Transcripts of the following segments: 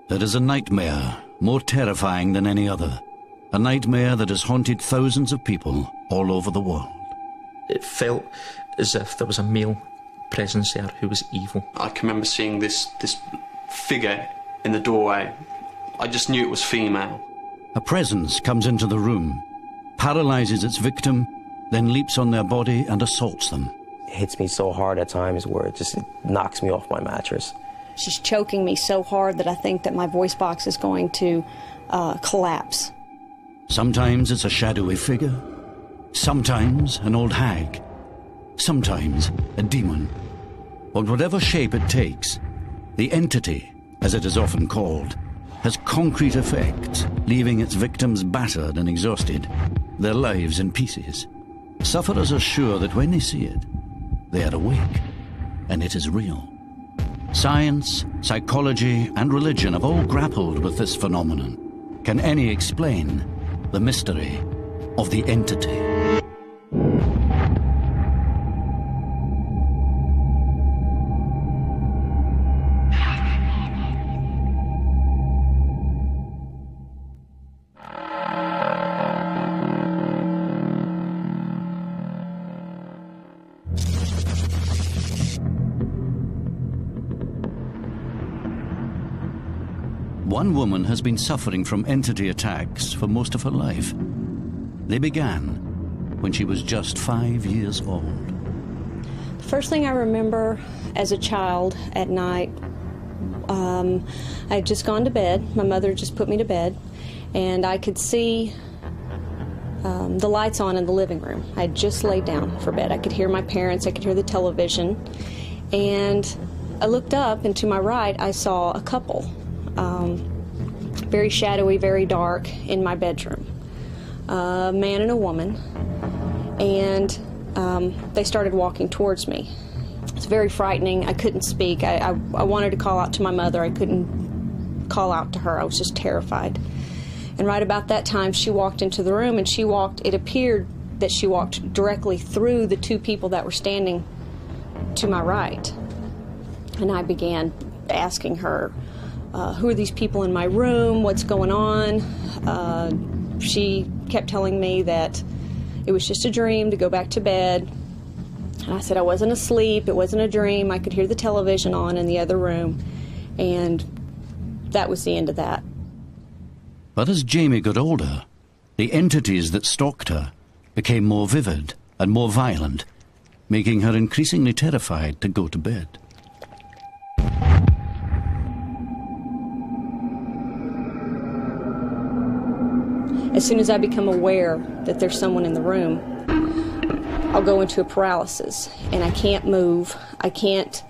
There is a nightmare more terrifying than any other. A nightmare that has haunted thousands of people all over the world. It felt as if there was a male presence there who was evil. I can remember seeing this figure in the doorway. I just knew it was female. A presence comes into the room, paralyzes its victim, then leaps on their body and assaults them. It hits me so hard at times where it knocks me off my mattress. She's choking me so hard that I think that my voice box is going to collapse. Sometimes it's a shadowy figure, sometimes an old hag, sometimes a demon. But whatever shape it takes, the entity, as it is often called, has concrete effects, leaving its victims battered and exhausted, their lives in pieces. Sufferers are sure that when they see it, they are awake, and it is real. Science, psychology, and religion have all grappled with this phenomenon. Can any explain the mystery of the entity? One woman has been suffering from entity attacks for most of her life. They began when she was just 5 years old. The first thing I remember as a child at night, I had just gone to bed. My mother just put me to bed, and I could see the lights on in the living room. I had just laid down for bed. I could hear my parents, I could hear the television, and I looked up, and to my right I saw a couple. Very shadowy, very dark, in my bedroom. A man and a woman, and they started walking towards me. It's very frightening. I couldn't speak. I wanted to call out to my mother. I couldn't call out to her. I was just terrified. And right about that time, she walked into the room, and it appeared that she walked directly through the two people that were standing to my right. And I began asking her, who are these people in my room? What's going on? She kept telling me that it was just a dream, to go back to bed. And I said I wasn't asleep, it wasn't a dream. I could hear the television on in the other room. And that was the end of that. But as Jamie got older, the entities that stalked her became more vivid and more violent, making her increasingly terrified to go to bed. As soon as I become aware that there's someone in the room, I'll go into a paralysis, and I can't move, I can't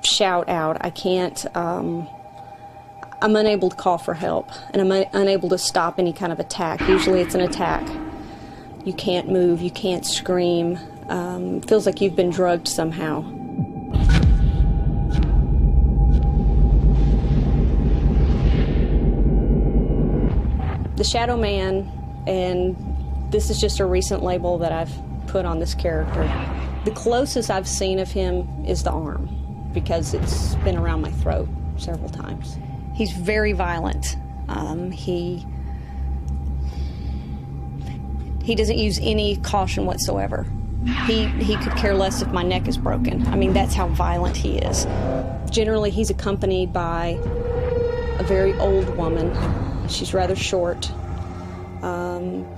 shout out, I can't, I'm unable to call for help, and I'm unable to stop any kind of attack. Usually it's an attack. You can't move, you can't scream, feels like you've been drugged somehow. The Shadow Man, and this is just a recent label that I've put on this character. The closest I've seen of him is the arm, because it's been around my throat several times. He's very violent. He doesn't use any caution whatsoever. He could care less if my neck is broken. I mean, that's how violent he is. Generally, he's accompanied by a very old woman. She's rather short,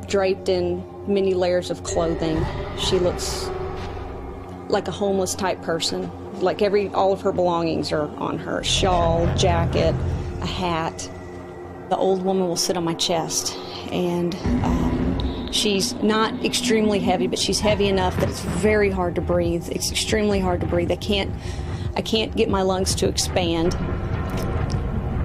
draped in many layers of clothing. She looks like a homeless type person. Like all of her belongings are on her. Shawl, jacket, a hat. The old woman will sit on my chest, and she's not extremely heavy, but she's heavy enough that it's very hard to breathe. It's extremely hard to breathe. I can't get my lungs to expand.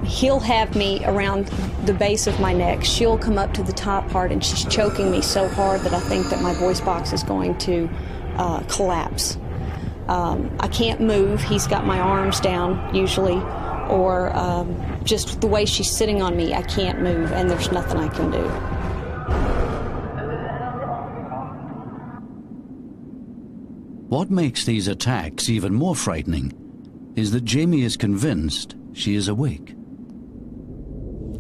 He'll have me around the base of my neck. She'll come up to the top part, and she's choking me so hard that I think that my voice box is going to collapse. I can't move. He's got my arms down, usually, or just the way she's sitting on me, I can't move, and there's nothing I can do. What makes these attacks even more frightening is that Jamie is convinced she is awake.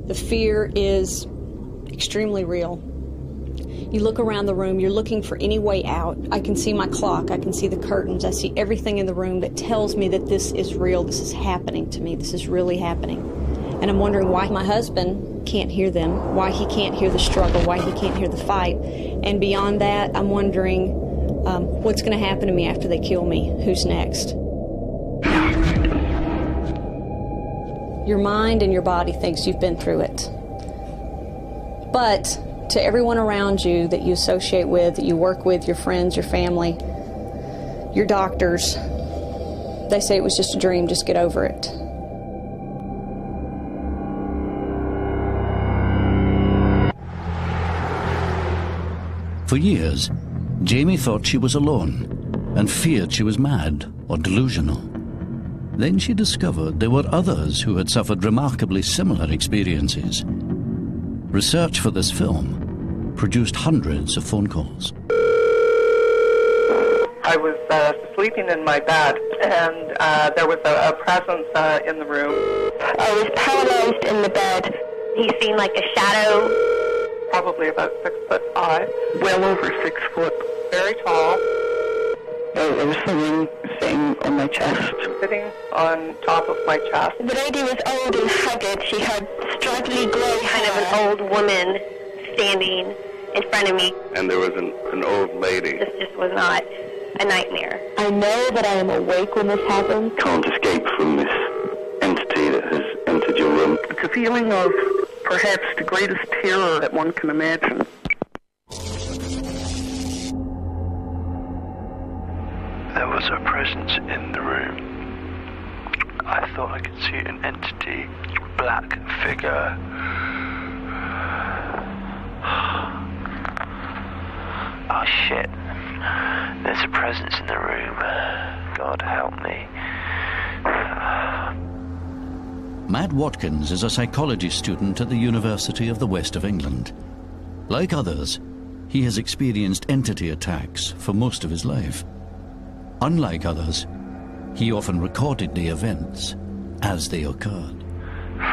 The fear is extremely real. You look around the room, you're looking for any way out. I can see my clock, I can see the curtains, I see everything in the room that tells me that this is real, this is happening to me, this is really happening. And I'm wondering why my husband can't hear them, why he can't hear the struggle, why he can't hear the fight. And beyond that, I'm wondering what's going to happen to me after they kill me, who's next. Your mind and your body thinks you've been through it. But to everyone around you that you associate with, that you work with, your friends, your family, your doctors, they say it was just a dream, just get over it. For years, Jamie thought she was alone and feared she was mad or delusional. Then she discovered there were others who had suffered remarkably similar experiences. Research for this film produced hundreds of phone calls. I was sleeping in my bed, and there was a presence in the room. I was paralyzed in the bed. He seemed like a shadow. Probably about 6'5", well over 6 foot, very tall. There was someone sitting on my chest, sitting on top of my chest. The lady was old and haggard. She had straggly grey hair. Kind of an old woman standing in front of me. And there was an old lady. This just was not a nightmare. I know that I am awake when this happens. Can't escape from this entity that has entered your room. It's a feeling of perhaps the greatest terror that one can imagine. There was a presence in the room. I thought I could see an entity, black figure. Oh shit. There's a presence in the room. God help me. Matt Watkins is a psychology student at the University of the West of England. Like others, he has experienced entity attacks for most of his life. Unlike others, he often recorded the events as they occurred.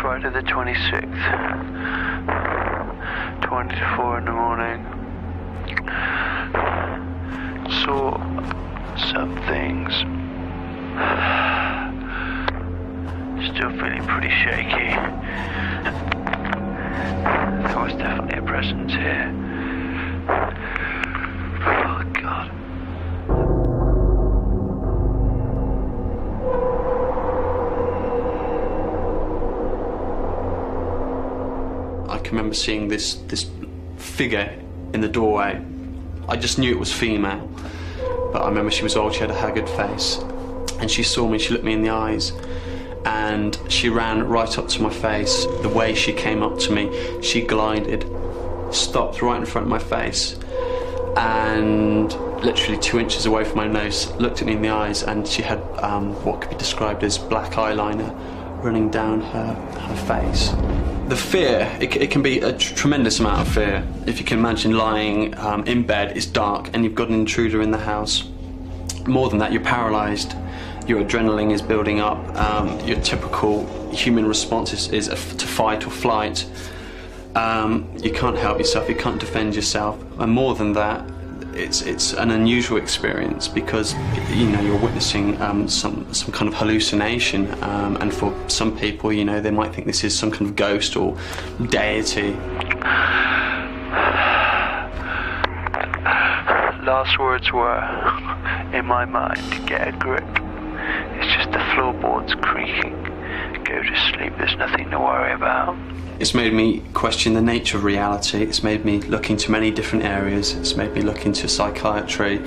Friday the 26th, 20 to 4 in the morning. Saw some things. Still feeling pretty shaky. There was definitely a presence here. Oh God. I can remember seeing this figure in the doorway. I just knew it was female, but I remember she was old, she had a haggard face, and she saw me, she looked me in the eyes, and she ran right up to my face. The way she came up to me, she glided, stopped right in front of my face, and literally 2 inches away from my nose, looked at me in the eyes, and she had what could be described as black eyeliner running down her face. The fear, it can be a tremendous amount of fear. If you can imagine lying in bed, it's dark, and you've got an intruder in the house. More than that, you're paralysed. Your adrenaline is building up. Your typical human response is to fight or flight. You can't help yourself, you can't defend yourself. And more than that, it's an unusual experience because you're witnessing some kind of hallucination, and for some people, they might think this is some kind of ghost or deity. Last words were, in my mind, get a grip. It's just the floorboards creaking. Go to sleep, there's nothing to worry about. It's made me question the nature of reality. It's made me look into many different areas. It's made me look into psychiatry,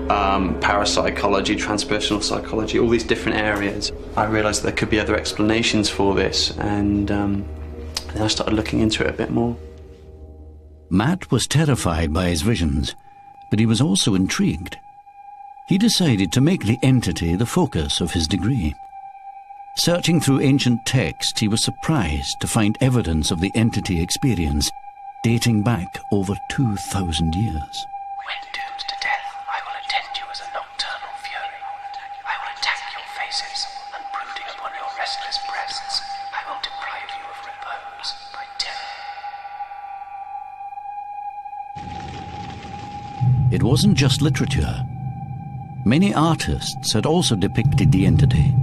parapsychology, transpersonal psychology, all these different areas. I realised there could be other explanations for this, and then I started looking into it a bit more. Matt was terrified by his visions, but he was also intrigued. He decided to make the entity the focus of his degree. Searching through ancient texts, he was surprised to find evidence of the entity experience dating back over 2,000 years. When doomed to death, I will attend you as a nocturnal fury. I will attack your faces, and brooding upon your restless breasts, I will deprive you of repose by it wasn't just literature. Many artists had also depicted the entity.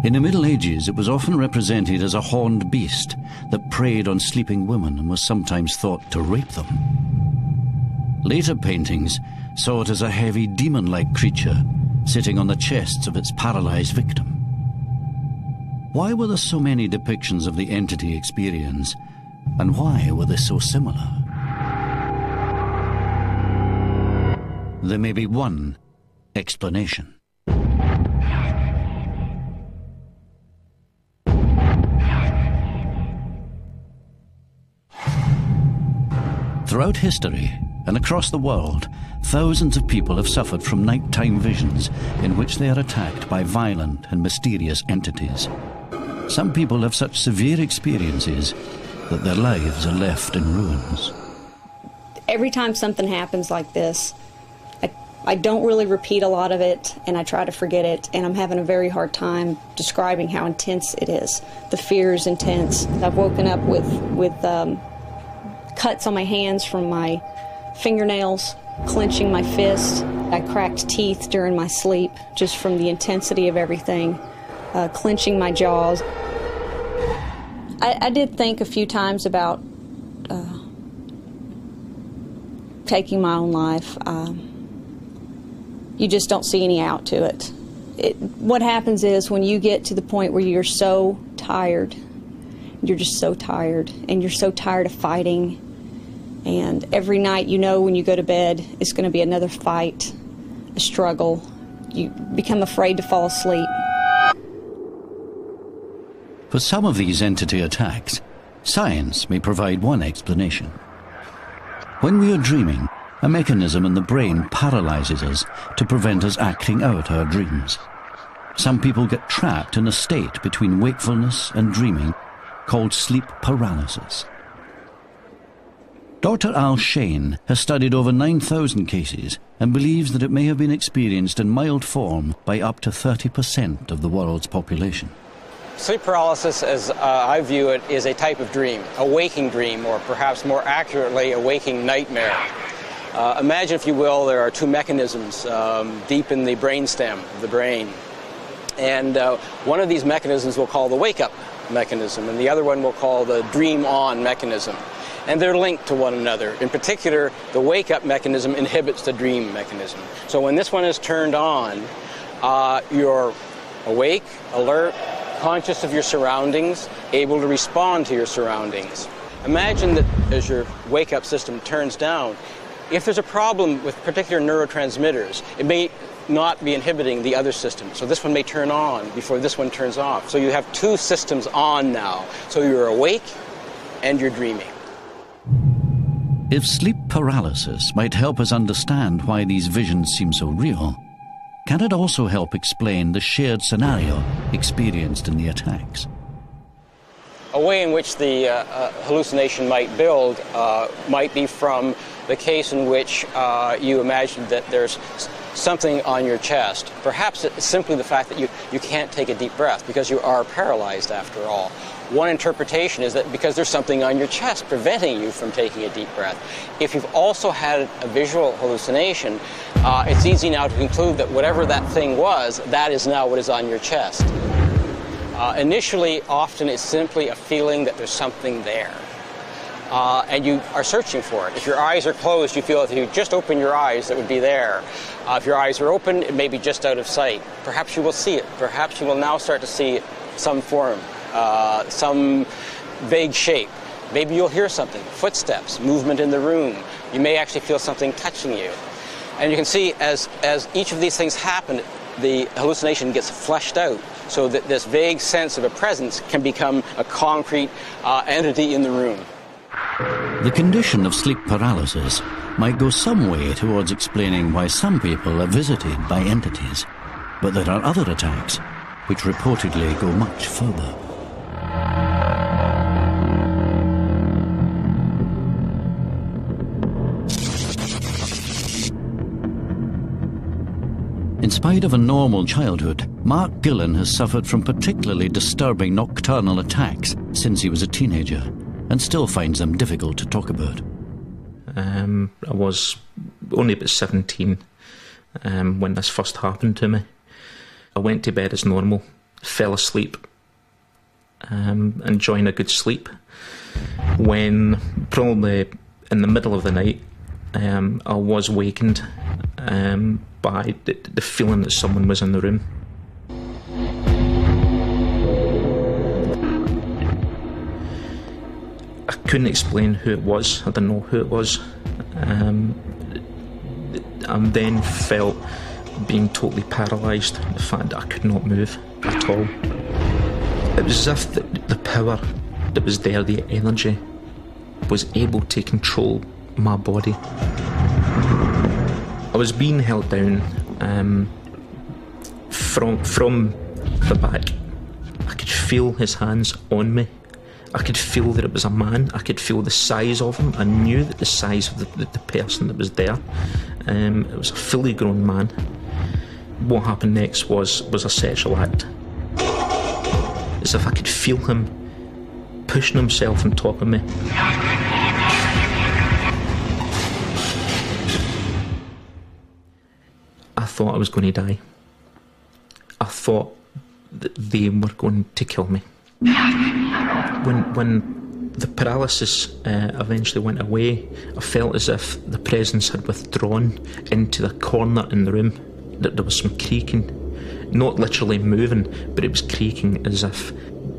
In the Middle Ages, it was often represented as a horned beast that preyed on sleeping women and was sometimes thought to rape them. Later paintings saw it as a heavy demon-like creature sitting on the chests of its paralyzed victim. Why were there so many depictions of the entity experience, and why were they so similar? There may be one explanation. Throughout history and across the world, thousands of people have suffered from nighttime visions in which they are attacked by violent and mysterious entities. Some people have such severe experiences that their lives are left in ruins. Every time something happens like this, I don't really repeat a lot of it, and I try to forget it, and I'm having a very hard time describing how intense it is. The fear is intense. I've woken up with cuts on my hands from my fingernails, clenching my fist. I cracked teeth during my sleep just from the intensity of everything, clenching my jaws. I did think a few times about taking my own life. You just don't see any out to it. What happens is when you get to the point where you're so tired, you're just so tired, and you're so tired of fighting, and every night you know when you go to bed it's going to be another fight, a struggle. You become afraid to fall asleep. For some of these entity attacks, science may provide one explanation. When we are dreaming, a mechanism in the brain paralyzes us to prevent us acting out our dreams. Some people get trapped in a state between wakefulness and dreaming called sleep paralysis. Dr. Al Shane has studied over 9,000 cases and believes that it may have been experienced in mild form by up to 30% of the world's population. Sleep paralysis, as I view it, is a type of dream, a waking dream, or perhaps more accurately, a waking nightmare. Imagine, if you will, there are two mechanisms deep in the brainstem of the brain. And one of these mechanisms we'll call the wake-up mechanism, and the other one we'll call the dream-on mechanism. And they're linked to one another. In particular, the wake-up mechanism inhibits the dream mechanism. So when this one is turned on, you're awake, alert, conscious of your surroundings, able to respond to your surroundings. Imagine that as your wake-up system turns down, if there's a problem with particular neurotransmitters, it may not be inhibiting the other system. So this one may turn on before this one turns off. So you have two systems on now. So you're awake and you're dreaming. If sleep paralysis might help us understand why these visions seem so real, can it also help explain the shared scenario experienced in the attacks? A way in which the hallucination might build might be from the case in which you imagine that there's something on your chest. Perhaps it's simply the fact that you can't take a deep breath because you are paralyzed after all. One interpretation is that because there's something on your chest preventing you from taking a deep breath. If you've also had a visual hallucination, it's easy now to conclude that whatever that thing was, that is now what is on your chest. Initially, often it's simply a feeling that there's something there. And you are searching for it. If your eyes are closed, you feel that if you just open your eyes, it would be there. If your eyes are open, it may be just out of sight. Perhaps you will see it. Perhaps you will now start to see some form, some vague shape. Maybe you'll hear something, footsteps, movement in the room. You may actually feel something touching you. And you can see as each of these things happen, the hallucination gets fleshed out so that this vague sense of a presence can become a concrete entity in the room. The condition of sleep paralysis might go some way towards explaining why some people are visited by entities, but there are other attacks which reportedly go much further. In spite of a normal childhood, Mark Gillen has suffered from particularly disturbing nocturnal attacks since he was a teenager, and still finds them difficult to talk about. I was only about 17 when this first happened to me. I went to bed as normal, fell asleep, enjoying a good sleep, when probably in the middle of the night I was wakened by the feeling that someone was in the room. I couldn't explain who it was. I didn't know who it was. I then felt being totally paralysed, the fact that I could not move at all. It was as if the power that was there, the energy, was able to control my body. I was being held down from the back. I could feel his hands on me. I could feel that it was a man. I could feel the size of him. I knew that the size of the person that was there. It was a fully grown man. What happened next was a sexual act. As if I could feel him pushing himself on top of me. I thought I was going to die. I thought that they were going to kill me. When the paralysis eventually went away, I felt as if the presence had withdrawn into the corner in the room. That there was some creaking, not literally moving, but it was creaking as if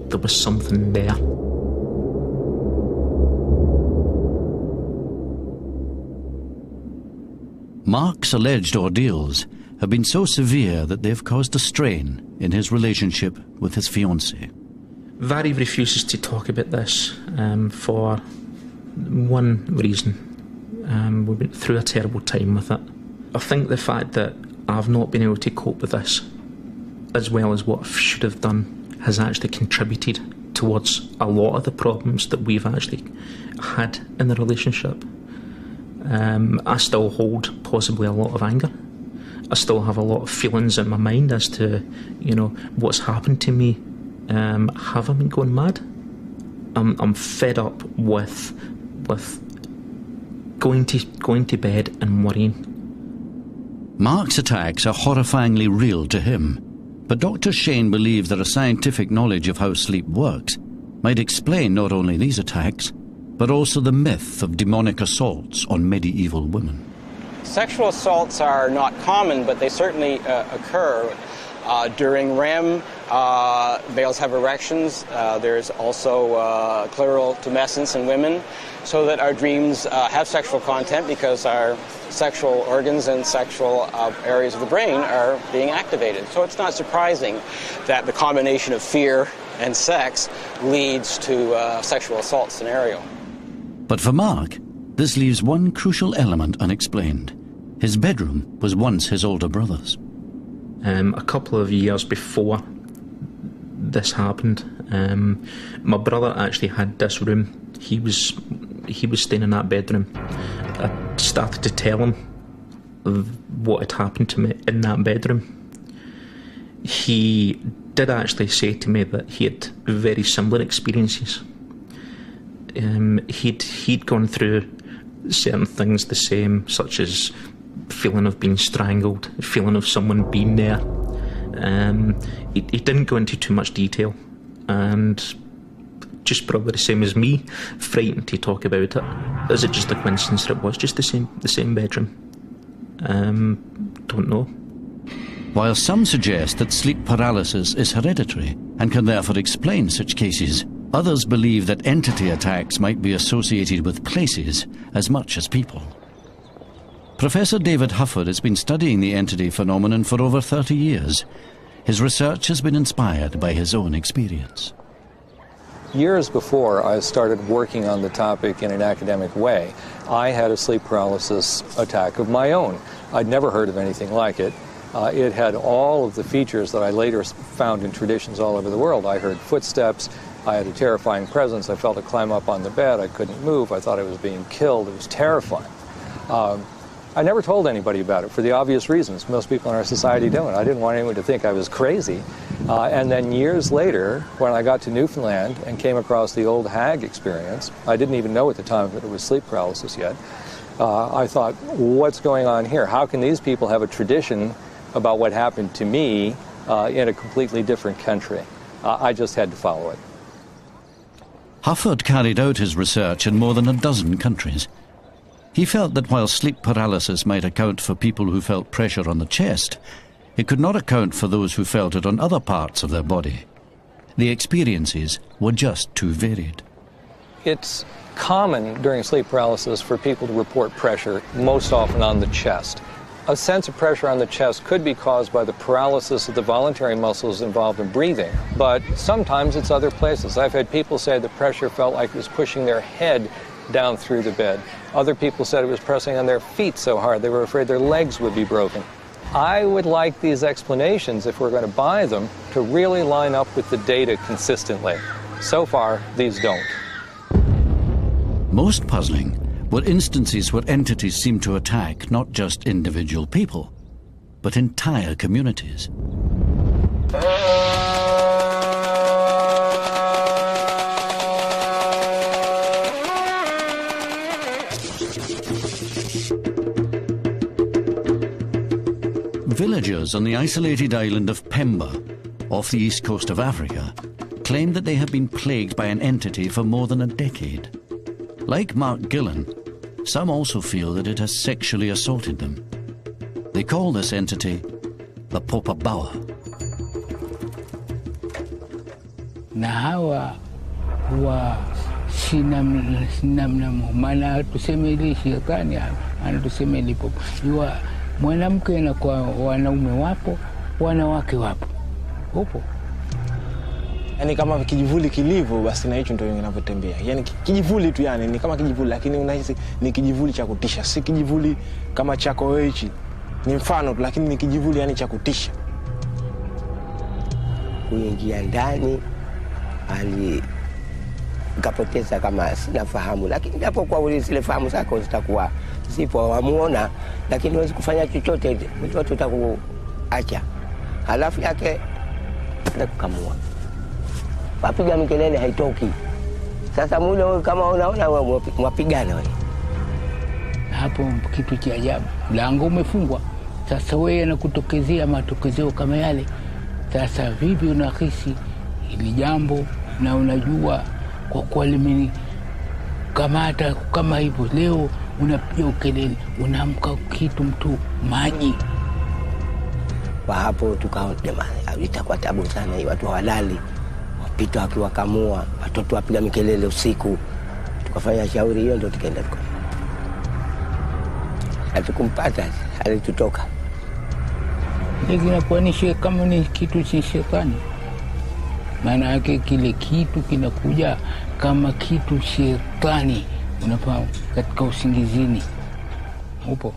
there was something there. Mark's alleged ordeals have been so severe that they've caused a strain in his relationship with his fiancée. Vary refuses to talk about this for one reason. We went through a terrible time with it. I think the fact that I've not been able to cope with this as well as what I should have done has actually contributed towards a lot of the problems that we've actually had in the relationship. I still hold possibly a lot of anger. I still have a lot of feelings in my mind as to, what's happened to me. Have I been going mad? I'm fed up with going to bed and worrying. Mark's attacks are horrifyingly real to him, but Dr. Shane believes that a scientific knowledge of how sleep works might explain not only these attacks, but also the myth of demonic assaults on medieval women. Sexual assaults are not common, but they certainly occur. During REM, males have erections. There's also clitoral tumescence in women, so that our dreams have sexual content because our sexual organs and sexual areas of the brain are being activated. So it's not surprising that the combination of fear and sex leads to a sexual assault scenario. But for Mark, this leaves one crucial element unexplained. His bedroom was once his older brother's. A couple of years before this happened, my brother actually had this room. He was staying in that bedroom. I started to tell him what had happened to me in that bedroom. He did actually say to me that he had very similar experiences. He'd gone through certain things the same, such as feeling of being strangled, feeling of someone being there. He didn't go into too much detail, and just probably the same as me, frightened to talk about it. Is it just a coincidence that it was just the same bedroom? Don't know. While some suggest that sleep paralysis is hereditary and can therefore explain such cases, others believe that entity attacks might be associated with places as much as people. Professor David Hufford has been studying the entity phenomenon for over 30 years. His research has been inspired by his own experience. Years before I started working on the topic in an academic way, I had a sleep paralysis attack of my own. I'd never heard of anything like it. It had all of the features that I later found in traditions all over the world. I heard footsteps. I had a terrifying presence. I felt it climb up on the bed. I couldn't move. I thought I was being killed. It was terrifying. I never told anybody about it for the obvious reasons. Most people in our society don't. I didn't want anyone to think I was crazy. And then years later, when I got to Newfoundland and came across the old hag experience, I didn't even know at the time that it was sleep paralysis yet. I thought, what's going on here? How can these people have a tradition about what happened to me in a completely different country? I just had to follow it. Hufford carried out his research in more than a dozen countries. He felt that while sleep paralysis might account for people who felt pressure on the chest, it could not account for those who felt it on other parts of their body. The experiences were just too varied. It's common during sleep paralysis for people to report pressure, most often on the chest. A sense of pressure on the chest could be caused by the paralysis of the voluntary muscles involved in breathing, but sometimes it's other places. I've had people say the pressure felt like it was pushing their head down through the bed. Other people said it was pressing on their feet so hard they were afraid their legs would be broken. I would like these explanations, if we're going to buy them, to really line up with the data consistently. So far, these don't. Most puzzling were instances where entities seemed to attack not just individual people, but entire communities. Villagers on the isolated island of Pemba, off the east coast of Africa, claimed that they had been plagued by an entity for more than a decade. Like Mark Gillen, some also feel that it has sexually assaulted them. They call this entity the Popabawa. Na hawa huwa sinamnamu, maana tuseme ili shetani anatuseme lipo. Iwa mwanamke na kwa wanaume wapo, wanawake wapo. Upo. Yani kama kijivuli kilivyo, basi na hicho ndio kinavyotembea. Yani kijivuli tu, yani ni kama kijivuli, lakini unahisi ni kijivuli cha kutisha. Si kijivuli kama chako wewe hichi. Ni mfano tu, lakini ni kijivuli yani cha kutisha. Kuingia ndani nikapoteza kama sina fahamu, lakini hapo kwa zile fahamu zako zitakuwa zipo, wamuona, lakini huwezi kufanya chochote, mtoto utakuacha. Halafu yake kukamua. Wapiga mikelele haitoki. Sasa mule wewe kama unaona mwapigana wewe. Hapo kitu cha ajabu. Mlango umefungwa. Sasa wewe anakutokezea matokezeo kama yale. Sasa vipi unahisi ili jambo na unajua kwa kuwa limeni kamata kama hivyo leo unapiga ukelele, unaamka kitu mtu maji. Kwa hapo tukaona itakuwa tabu sana hii, watu hawalali. Wapita wakiwakamua, watoto wapiga mikelele usiku. Tukafanya shauri hiyo ndio tukaenda tuko. Hatukumpata, alitutoka. Lakini inakuanisha kama ni kitu cha shetani. Maana yake kile kitu kinakuja kama kitu shetani, unafahamu, katika usingizini. Upo.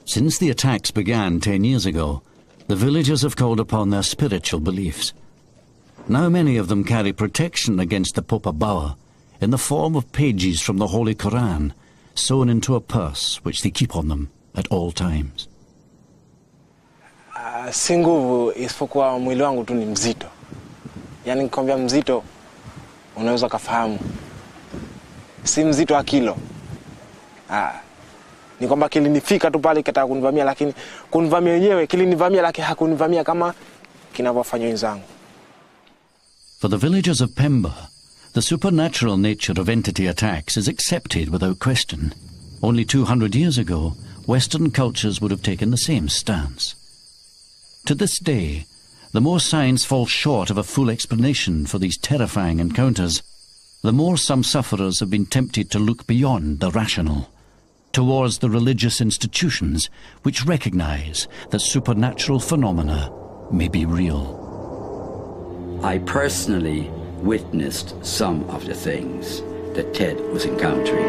Since the attacks began 10 years ago, the villagers have called upon their spiritual beliefs. Now many of them carry protection against the Popabawa in the form of pages from the Holy Quran, sewn into a purse which they keep on them at all times. Si nguvu, isipokuwa mwili wangu tu ni mzito. Yani nikwambia mzito, unaweza kufahamu. Si mzito wa kilo. Ni kwamba kilinifika tu pale kitaka kunivamia, lakini kunivamia yenyewe kilinivamia, lakini hakunivamia kama kinavyofanya wenzangu. For the villagers of Pemba, the supernatural nature of entity attacks is accepted without question. Only 200 years ago, Western cultures would have taken the same stance. To this day, the more science falls short of a full explanation for these terrifying encounters, the more some sufferers have been tempted to look beyond the rational, towards the religious institutions which recognize that supernatural phenomena may be real. I personally witnessed some of the things that Ted was encountering.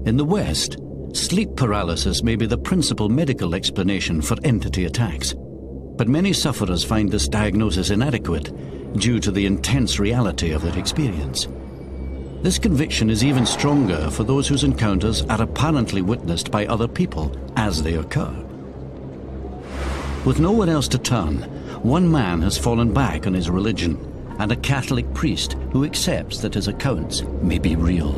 In the West, sleep paralysis may be the principal medical explanation for entity attacks, but many sufferers find this diagnosis inadequate due to the intense reality of their experience. This conviction is even stronger for those whose encounters are apparently witnessed by other people as they occur. With nowhere else to turn, One man has fallen back on his religion, and a Catholic priest who accepts that his accounts may be real.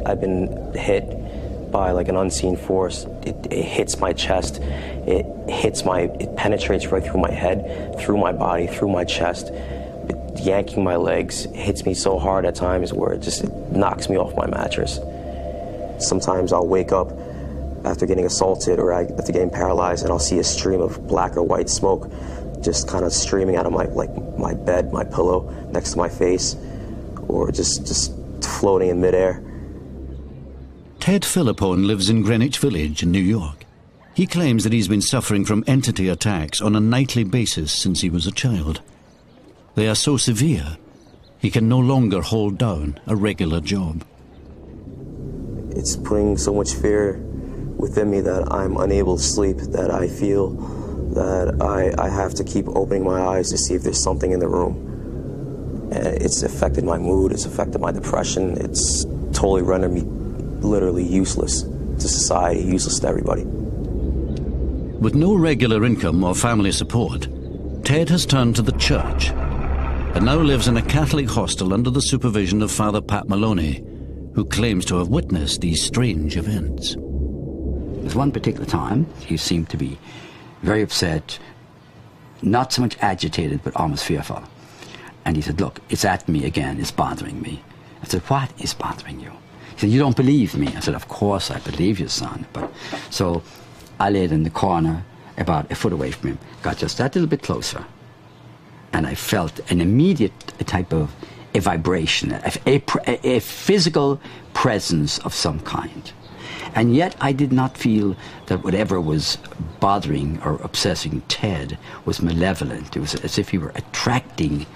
I've been hit by like an unseen force. It hits my chest. It penetrates right through my head, through my body, through my chest, yanking my legs. It hits me so hard at times where it knocks me off my mattress. Sometimes I'll wake up after getting assaulted or after getting paralyzed, and I'll see a stream of black or white smoke just kind of streaming out of my bed, my pillow next to my face, or just floating in midair. Ted Philippone lives in Greenwich Village in New York. He claims that he's been suffering from entity attacks on a nightly basis since he was a child. They are so severe, he can no longer hold down a regular job. It's putting so much fear within me that I'm unable to sleep, that I feel that I have to keep opening my eyes to see if there's something in the room. And it's affected my mood, it's affected my depression, it's totally rendered me literally useless to society, useless to everybody. With no regular income or family support, Ted has turned to the church and now lives in a Catholic hostel under the supervision of Father Pat Maloney, who claims to have witnessed these strange events. There's one particular time he seemed to be very upset, not so much agitated, but almost fearful. And he said, "Look, it's at me again, it's bothering me." I said, "What is bothering you?" He said, "You don't believe me." I said, "Of course I believe you, son." So I laid in the corner about a foot away from him, got just that little bit closer, and I felt an immediate type of a vibration, a physical presence of some kind. And yet I did not feel that whatever was bothering or obsessing Ted was malevolent. It was as if he were attracting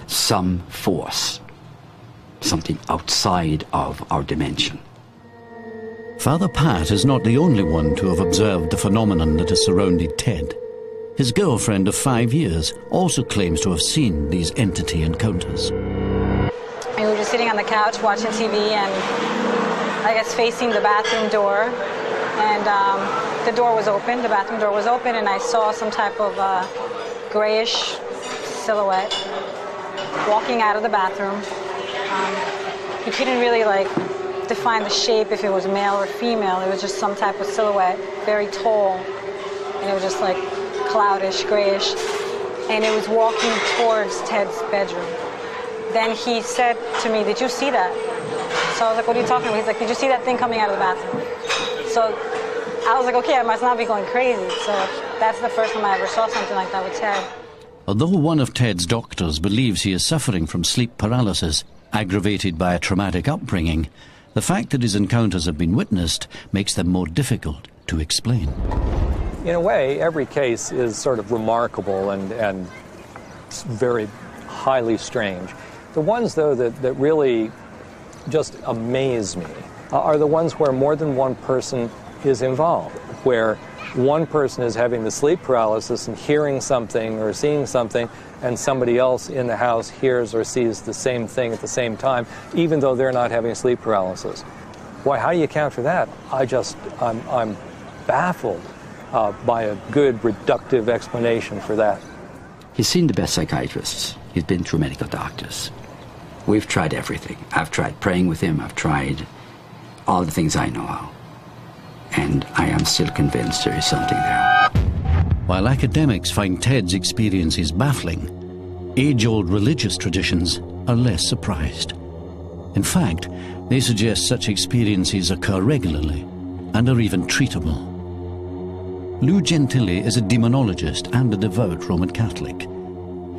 some force, something outside of our dimension. Father Pat is not the only one to have observed the phenomenon that has surrounded Ted. His girlfriend of 5 years also claims to have seen these entity encounters. We were just sitting on the couch watching TV and I guess facing the bathroom door, and the door was open, the bathroom door was open, and I saw some type of grayish silhouette walking out of the bathroom. You couldn't really define the shape if it was male or female. It was just some type of silhouette, very tall, and it was just cloudish, grayish, and it was walking towards Ted's bedroom. Then he said to me, "Did you see that?" So I was like, "What are you talking about?" He's like, "Did you see that thing coming out of the bathroom?" So I was like, okay, I must not be going crazy. So that's the first time I ever saw something like that with Ted. Although one of Ted's doctors believes he is suffering from sleep paralysis, aggravated by a traumatic upbringing, the fact that his encounters have been witnessed makes them more difficult to explain. In a way, every case is sort of remarkable and very highly strange. The ones, though, that really just amaze me are the ones where more than one person is involved, where one person is having the sleep paralysis and hearing something or seeing something, and somebody else in the house hears or sees the same thing at the same time, even though they're not having sleep paralysis. Why, how do you account for that? I'm baffled by a good reductive explanation for that. He's seen the best psychiatrists. He's been through medical doctors. We've tried everything. I've tried praying with him. I've tried all the things I know how. And I am still convinced there is something there. While academics find Ted's experiences baffling, age-old religious traditions are less surprised. In fact, they suggest such experiences occur regularly and are even treatable. Lou Gentili is a demonologist and a devout Roman Catholic.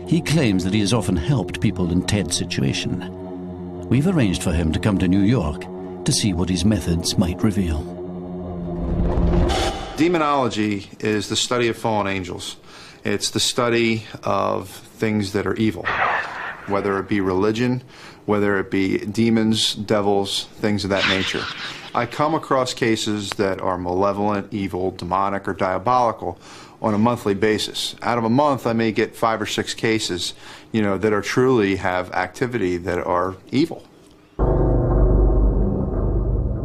He claims that he has often helped people in Ted's situation. We've arranged for him to come to New York to see what his methods might reveal. Demonology is the study of fallen angels. It's the study of things that are evil, whether it be religion, whether it be demons, devils, things of that nature. I come across cases that are malevolent, evil, demonic, or diabolical on a monthly basis. Out of a month, I may get 5 or 6 cases, that are truly have activity that are evil.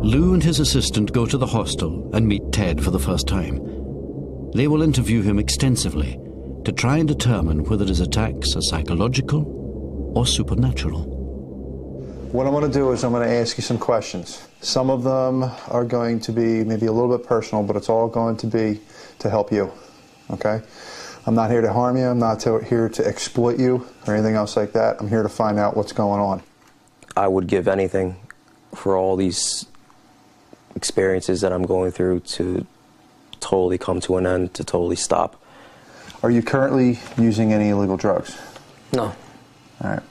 Lou and his assistant go to the hostel and meet Ted for the first time. They will interview him extensively to try and determine whether his attacks are psychological or supernatural. What I'm going to do is I'm going to ask you some questions. Some of them are going to be maybe a little bit personal, but it's all going to be to help you, okay? I'm not here to harm you. I'm not here to exploit you or anything else like that. I'm here to find out what's going on. I would give anything for all these experiences that I'm going through to totally come to an end, to totally stop. Are you currently using any illegal drugs? No. All right.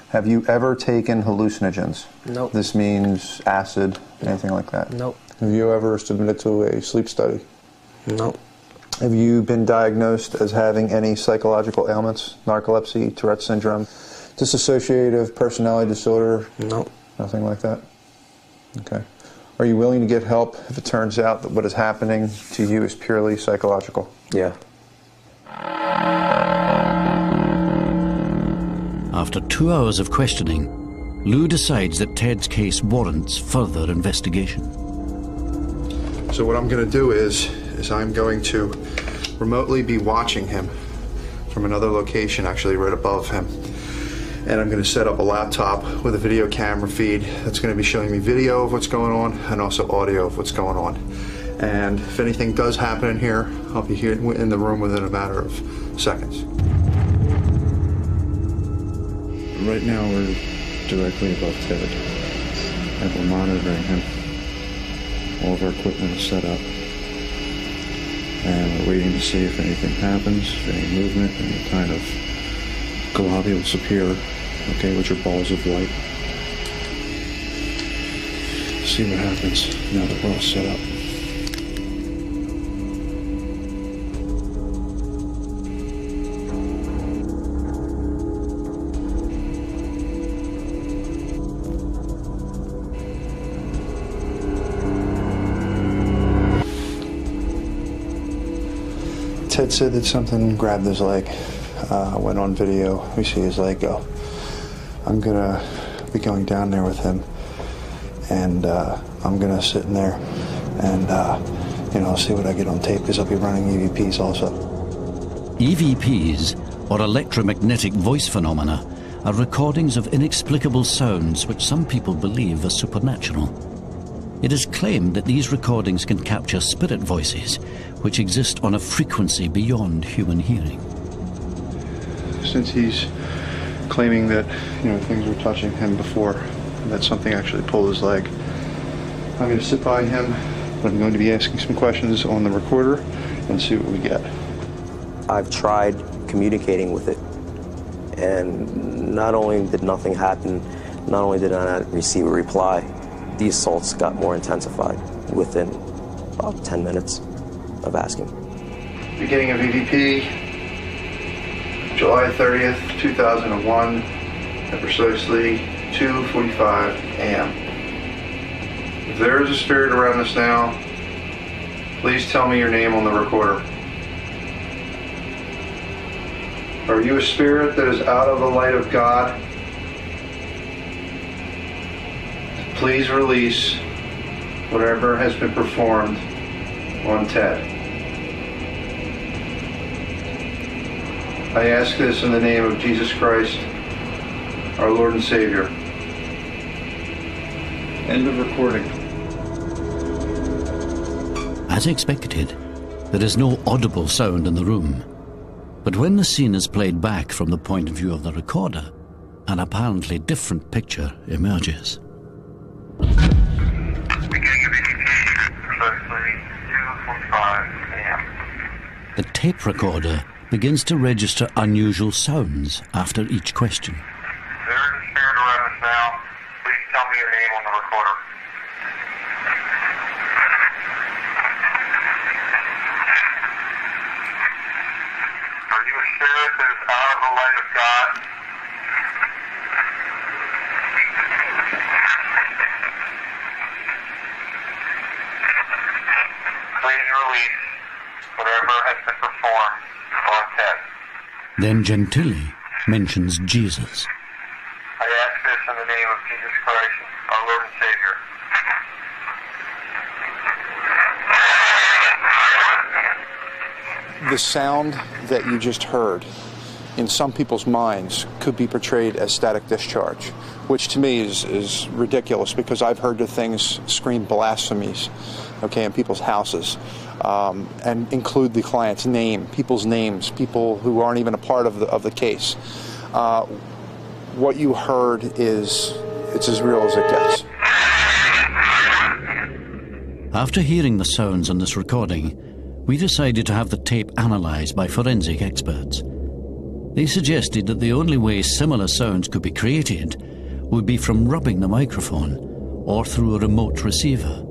Have you ever taken hallucinogens? Nope. This means acid, anything like that? Nope. Have you ever submitted to a sleep study? Nope. Have you been diagnosed as having any psychological ailments, narcolepsy, Tourette syndrome, dissociative personality disorder? Nope. Nothing like that? Okay. Are you willing to get help if it turns out that what is happening to you is purely psychological? Yeah. After 2 hours of questioning, Lou decides that Ted's case warrants further investigation. So what I'm going to do is I'm going to remotely be watching him from another location, actually right above him. And I'm going to set up a laptop with a video camera feed that's going to be showing me video of what's going on and also audio of what's going on. And if anything does happen in here, I'll be here in the room within a matter of seconds. Right now we're directly above Ted, and we're monitoring him. All of our equipment is set up, and we're waiting to see if anything happens, any movement, any kind of globules appear, okay, which are balls of light. See what happens now that we're all set up. Ted said that something grabbed his leg, went on video, we see his leg go. I'm gonna be going down there with him, and I'm gonna sit in there and see what I get on tape, because I'll be running EVPs also. EVPs, or electromagnetic voice phenomena, are recordings of inexplicable sounds which some people believe are supernatural. It is claimed that these recordings can capture spirit voices, which exist on a frequency beyond human hearing. Since he's claiming that, things were touching him before, and that something actually pulled his leg, I'm going to sit by him, but I'm going to be asking some questions on the recorder and see what we get. I've tried communicating with it, and not only did nothing happen, not only did I not receive a reply, the assaults got more intensified within about 10 minutes of asking. Beginning of EVP, July 30th, 2001, at precisely 2:45 a.m. If there is a spirit around us now, please tell me your name on the recorder. Are you a spirit that is out of the light of God? Please release whatever has been performed on Ted. I ask this in the name of Jesus Christ, our Lord and Savior. End of recording. As expected, there is no audible sound in the room. But when the scene is played back from the point of view of the recorder, an apparently different picture emerges. The tape recorder begins to register unusual sounds after each question. There is a spirit around us now. Please tell me your name on the recorder. Are you a spirit that is out of the light of God? Please release whatever has been performed on Ted. Then Gentili mentions Jesus. I ask this in the name of Jesus Christ, our Lord and Savior. The sound that you just heard, in some people's minds, could be portrayed as static discharge, which to me is ridiculous, because I've heard the things scream blasphemies, okay, in people's houses, and include the client's name, people's names, people who aren't even a part of the case. What you heard it's as real as it gets. After hearing the sounds on this recording, we decided to have the tape analysed by forensic experts. They suggested that the only way similar sounds could be created would be from rubbing the microphone or through a remote receiver,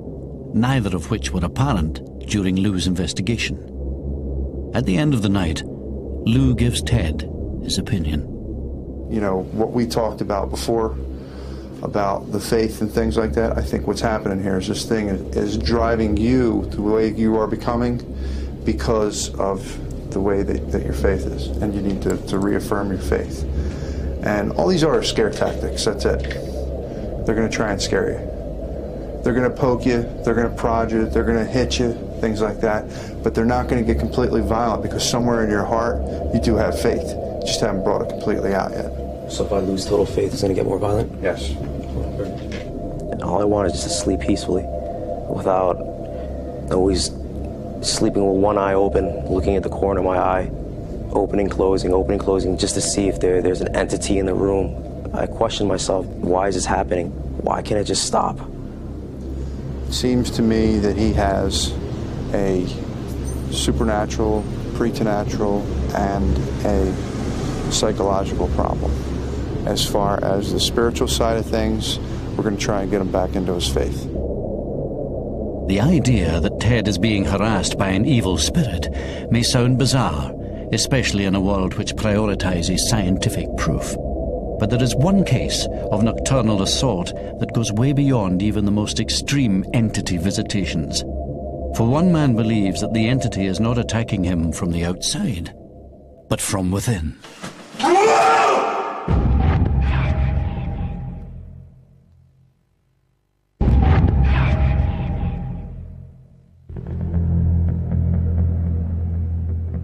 neither of which were apparent during Lou's investigation. At the end of the night, Lou gives Ted his opinion. You know, what we talked about before, about the faith and things like that, I think what's happening here is this thing is driving you to the way you are becoming because of the way that your faith is, and you need to reaffirm your faith. And all these are scare tactics, that's it. They're going to try and scare you. They're going to poke you, they're going to prod you, they're going to hit you, things like that, but they're not going to get completely violent, because somewhere in your heart you do have faith. You just haven't brought it completely out yet. So if I lose total faith, it's going to get more violent? Yes. All I want is just to sleep peacefully without always sleeping with one eye open, looking at the corner of my eye, opening, closing, just to see if there's an entity in the room. I question myself, why is this happening? Why can't I just stop? It seems to me that he has a supernatural, preternatural, and a psychological problem. As far as the spiritual side of things, we're going to try and get him back into his faith. The idea that Ted is being harassed by an evil spirit may sound bizarre, especially in a world which prioritizes scientific proof. But there is one case of nocturnal assault that goes way beyond even the most extreme entity visitations. For one man believes that the entity is not attacking him from the outside, but from within.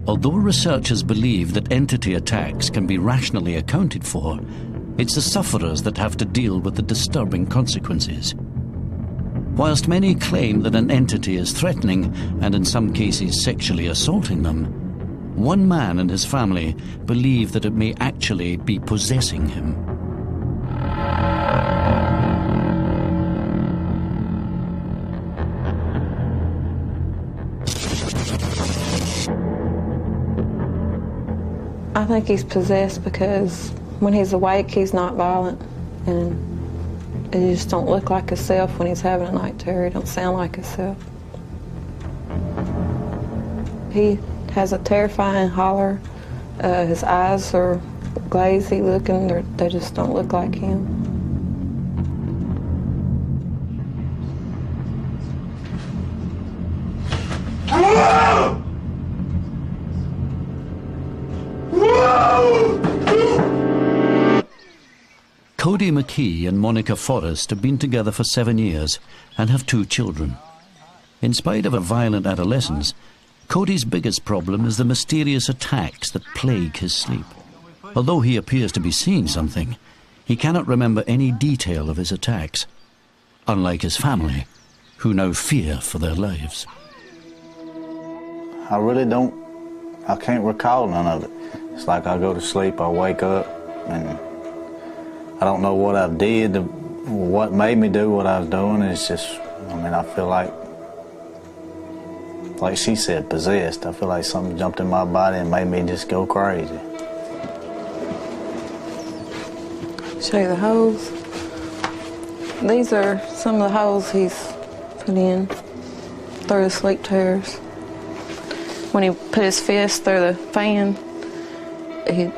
Although researchers believe that entity attacks can be rationally accounted for, it's the sufferers that have to deal with the disturbing consequences. Whilst many claim that an entity is threatening and in some cases sexually assaulting them, one man and his family believe that it may actually be possessing him. I think he's possessed because when he's awake, he's not violent, and he just don't look like himself when he's having a night terror. He don't sound like himself. He has a terrifying holler. His eyes are glazy looking. They just don't look like him. Cody McKee and Monica Forrest have been together for 7 years and have 2 children. In spite of a violent adolescence, Cody's biggest problem is the mysterious attacks that plague his sleep. Although he appears to be seeing something, he cannot remember any detail of his attacks, unlike his family, who now fear for their lives. I can't recall none of it. It's like I go to sleep, I wake up, and I don't know what I did, what made me do what I was doing. It's just, I feel like she said, possessed. I feel like something jumped in my body and made me just go crazy. Show you the holes. These are some of the holes he's put in through the sleep terrors. When he put his fist through the fan, he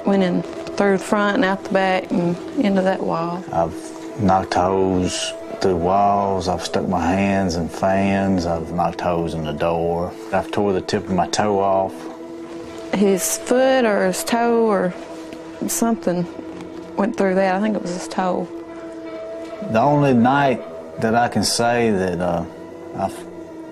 went in through the front and out the back and into that wall. I've knocked holes looked through walls, I've stuck my hands in fans, I've knocked holes in the door. I've tore the tip of my toe off. His foot or his toe or something went through that. I think it was his toe. The only night that I can say that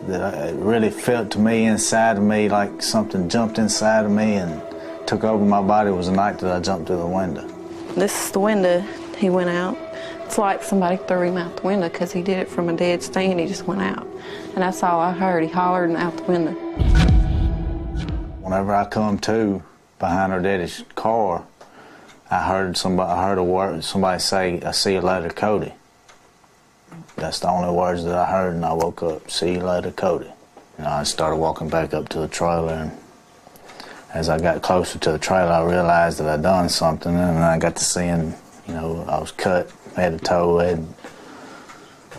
it really felt to me inside of me like something jumped inside of me and took over my body was the night that I jumped through the window. This is the window he went out. It's like somebody threw him out the window because he did it from a dead stand. He just went out. And that's all I heard. He hollered and out the window. Whenever I come to behind her daddy's car, I heard a word, somebody say, "I see you later, Cody." That's the only words that I heard, and I woke up, "See you later, Cody." And I started walking back up to the trailer, and as I got closer to the trailer, I realized that I'd done something, and I got to seeing, I was cut head to toe, had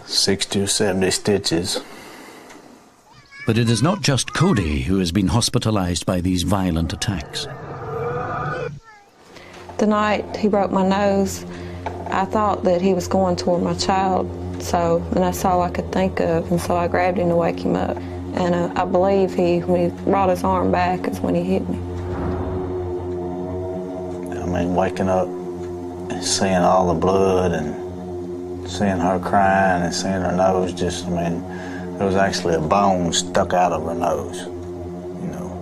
60 or 70 stitches. But it is not just Cody who has been hospitalized by these violent attacks. The night he broke my nose, I thought that he was going toward my child, and that's all I could think of, and so I grabbed him to wake him up. And I believe when he brought his arm back is when he hit me. I mean, waking up and seeing all the blood and seeing her crying and seeing her nose there was actually a bone stuck out of her nose,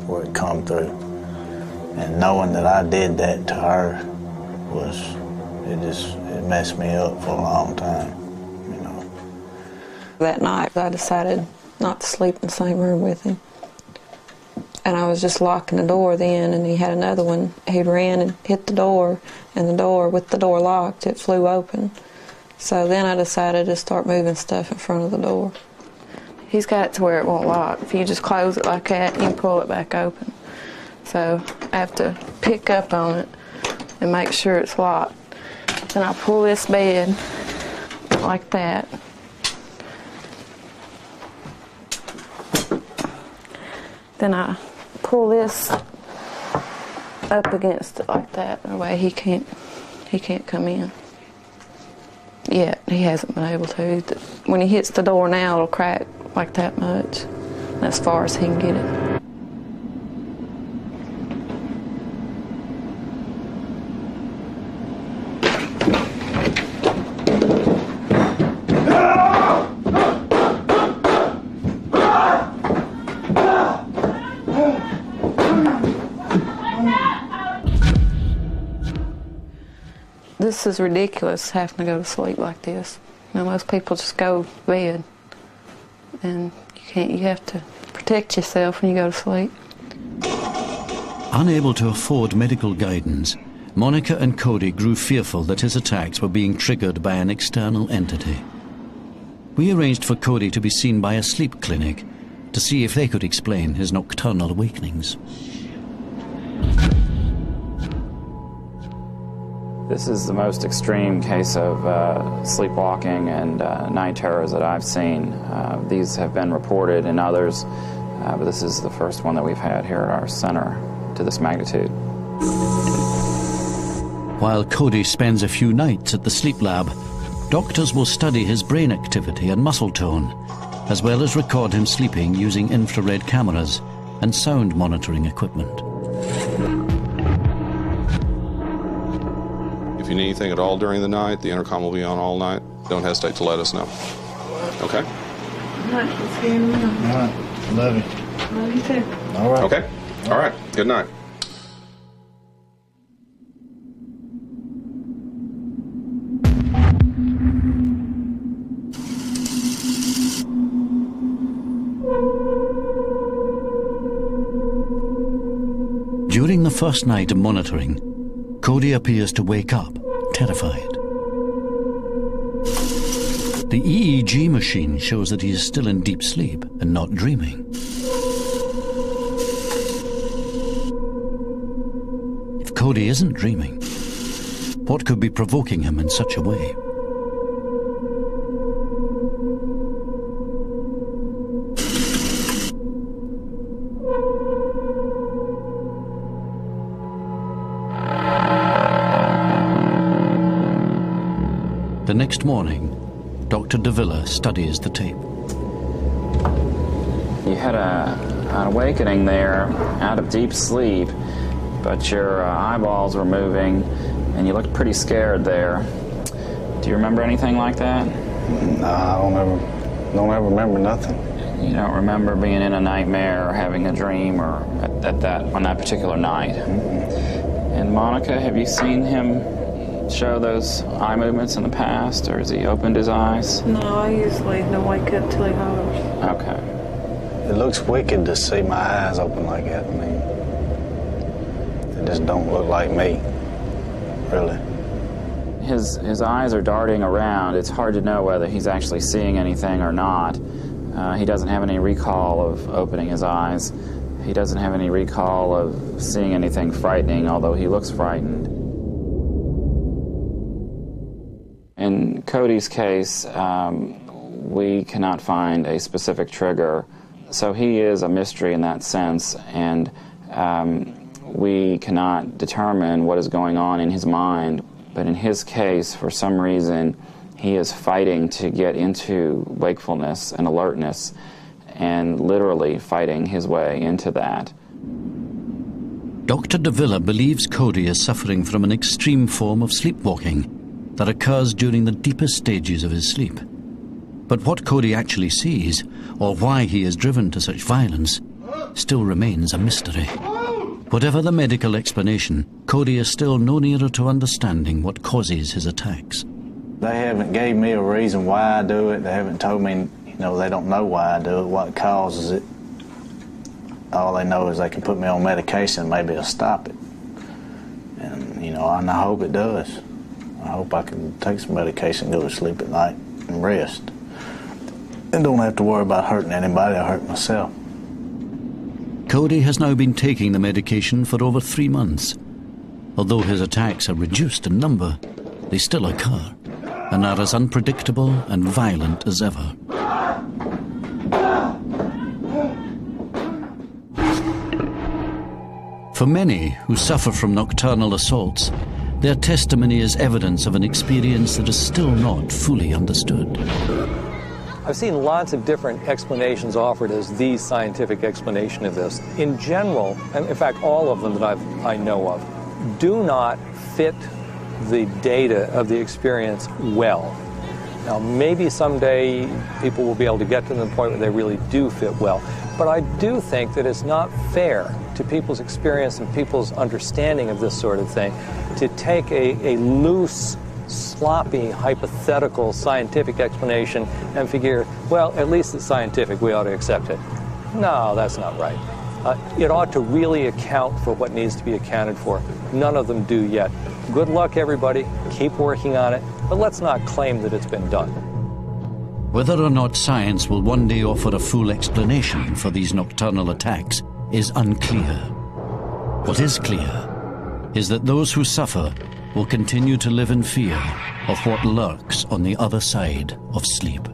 where it come through. And knowing that I did that to her it messed me up for a long time, That night I decided not to sleep in the same room with him. And I was just locking the door then, and he had another one. He ran and hit the door, and with the door locked, it flew open. So then I decided to start moving stuff in front of the door. He's got it to where it won't lock. If you just close it like that, you can pull it back open. So I have to pick up on it and make sure it's locked. Then I pull this bed like that. Then I pull this up against it like that. That way he can't come in. Yet he hasn't been able to. When he hits the door now, it'll crack like that much. As far as he can get it. This is ridiculous, having to go to sleep like this. Most people just go to bed, and you can't. You have to protect yourself when you go to sleep. Unable to afford medical guidance, Monica and Cody grew fearful that his attacks were being triggered by an external entity. We arranged for Cody to be seen by a sleep clinic to see if they could explain his nocturnal awakenings. This is the most extreme case of sleepwalking and night terrors that I've seen. These have been reported in others, but this is the first one that we've had here at our center to this magnitude. While Cody spends a few nights at the sleep lab, doctors will study his brain activity and muscle tone, as well as record him sleeping using infrared cameras and sound monitoring equipment. If you need anything at all during the night, the intercom will be on all night. Don't hesitate to let us know. Okay? All right, let's hear him now. All right, love you. Love you too. All right. Okay. All right. Good night. During the first night of monitoring, Cody appears to wake up, terrified. The EEG machine shows that he is still in deep sleep and not dreaming. If Cody isn't dreaming, what could be provoking him in such a way? The next morning, Dr. De Villa studies the tape. You had an awakening there out of deep sleep, but your eyeballs were moving and you looked pretty scared there. Do you remember anything like that? No, I don't ever remember nothing. You don't remember being in a nightmare or having a dream or on that particular night? Mm-hmm. And Monica, have you seen him show those eye movements in the past, or has he opened his eyes? No, I usually don't wake up till he hollers. Okay. It looks wicked to see my eyes open like that. I mean, they just don't look like me, really. His eyes are darting around. It's hard to know whether he's actually seeing anything or not. He doesn't have any recall of opening his eyes. He doesn't have any recall of seeing anything frightening, although he looks frightened. In Cody's case, we cannot find a specific trigger. So he is a mystery in that sense, and we cannot determine what is going on in his mind. But in his case, for some reason, he is fighting to get into wakefulness and alertness, and literally fighting his way into that. Dr. De Villa believes Cody is suffering from an extreme form of sleepwalking that occurs during the deepest stages of his sleep. But what Cody actually sees, or why he is driven to such violence, still remains a mystery. Whatever the medical explanation, Cody is still no nearer to understanding what causes his attacks. They haven't gave me a reason why I do it. They haven't told me, they don't know why I do it, what causes it. All they know is they can put me on medication and maybe it'll stop it. And, and I hope it does. I hope I can take some medication, go to sleep at night and rest. And don't have to worry about hurting anybody or hurt myself. Cody has now been taking the medication for over 3 months. Although his attacks are reduced in number, they still occur and are as unpredictable and violent as ever. For many who suffer from nocturnal assaults, their testimony is evidence of an experience that is still not fully understood. I've seen lots of different explanations offered as the scientific explanation of this. In general, and in fact all of them that I know of, do not fit the data of the experience well. Now maybe someday people will be able to get to the point where they really do fit well, but I do think that it's not fair to people's experience and people's understanding of this sort of thing to take a loose, sloppy, hypothetical, scientific explanation and figure, well, at least it's scientific, we ought to accept it. No, that's not right. It ought to really account for what needs to be accounted for. None of them do yet. Good luck, everybody. Keep working on it, but let's not claim that it's been done. Whether or not science will one day offer a full explanation for these nocturnal attacks is unclear. What is clear is that those who suffer will continue to live in fear of what lurks on the other side of sleep.